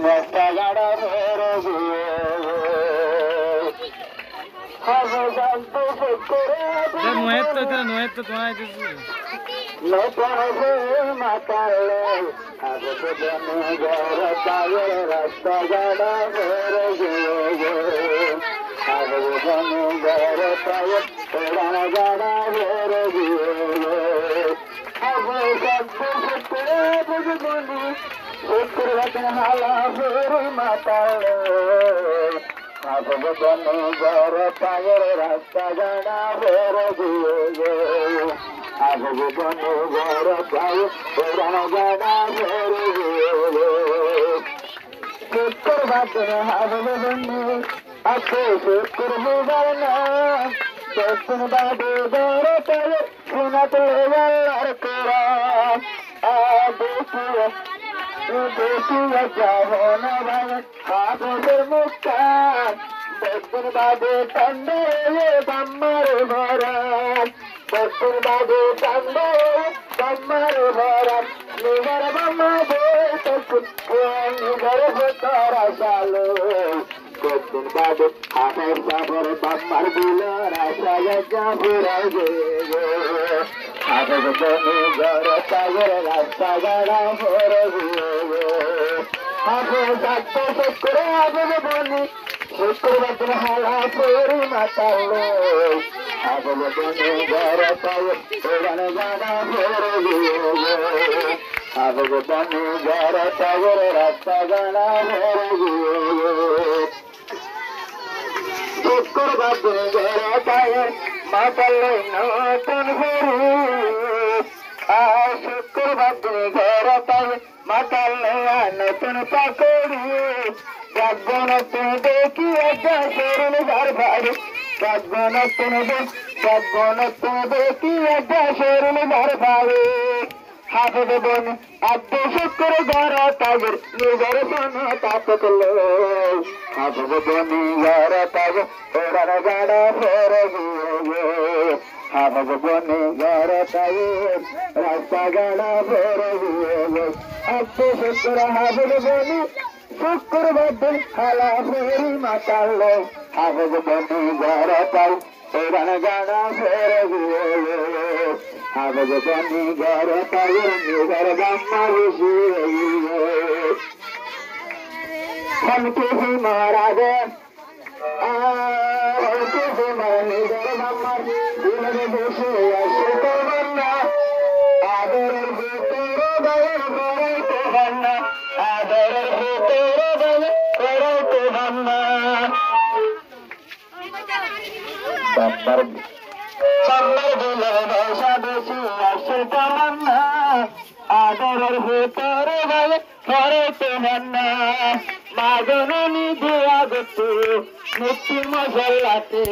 রাস্তা গাড়া ভরে গিয়ে হবে জানতে করে মাতালে হবে রাস্তা গাড়া ভরে গিয়ে হবে গাড়া ভরে গিয়ে হবে শুক্র হালা ভরে মাতালে ঘর পায়ের রাস্তা গাড়া ভরে দিয়ে ঘর পায়ে গাড়া ভরে দিয়ে শুক্র বাদে হাবলে বন্ধু আছে শুক্র বুবার না দক্ষিণ বাদে ঘর পায়ে শোনাতে আর করা দেখিয়া যাব না ভাই হাতের মুক্তার দক্ষিণ বাদে টান্ডে বাম্মার ভরা দক্ষিণ বাদে টান্ডে বাম্মার ভরা নিগার বাম্মা নিগার ভোটার আসালো দক্ষিণ বাদে হাতের সাবর বাম্মার দিলার আশা যা ঘুরাই গে ঘর পাগর রাস্তা গাড়া ভরে হবে যাচ্ছে শুক্রে হবে বলি শুক্রবার হালা পরি মাতালো হবে ঘর পাগর গাড়া ভরে হবে ঘর পাগর রাস্তা গাড়া ভরে শুক্রবার ঘর পাগর মাতালো নতুন ভরে শুক্রবার ঘর পাবে মাতালে নতুন পাকড়ি যাবো নতুন দেখি একটা শরীর ঘর ভাবে যাবো নতুন দেখি একটা শরীর ঘর ভাবে হাতে দেবন আদ্য শুক্র ঘর পাগর নিজের সোন তাকলো হাতে দেবন ঘর পাগর ওরা গাড়া ফেরে গিয়ে হবে ঘর পায়ে রাস্তা গাড়া ভরে গিয়ে আজকে শুক্র হবে বলি শুক্রবার হালা ফেরি মাতালো হবে ঘর পাই ওরা গাড়া ভরে গিয়ে হবে ঘর পায়ে নিজের বাম্মা বসিয়ে हमके ही मारा दे हमके ही मारने दे बाम्मा दिलरे बসে আসে তোমরা আদরের ভিতরে দয়া করে তোমরা আদরের ভিতরে দয়া করে তোমরা বাম্মার দিলরে বসে বসে আসে তোমরা আদরের ভিতরে দয়া করে তোমরা মাগনি দিয়া গতো মুক্তি মশলাতে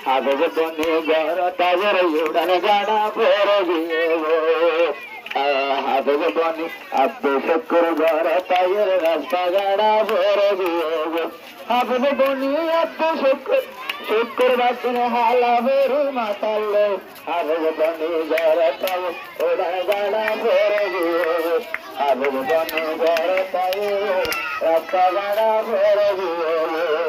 হবে ঘর তাগর উড়ান গাড়া ভরে গিয়ে হবে আব্দ শুক্র ঘর তাগর রাস্তা গাড়া ভরে গিয়ে হবে আব্দ শুক্রবার হালা ভরে মাতালে হবে ঘর তাগর উড়ান গাড়া ভরে গিয়ে হবে ঘর তাগর রাস্তা গাড়া ভরে গিয়ে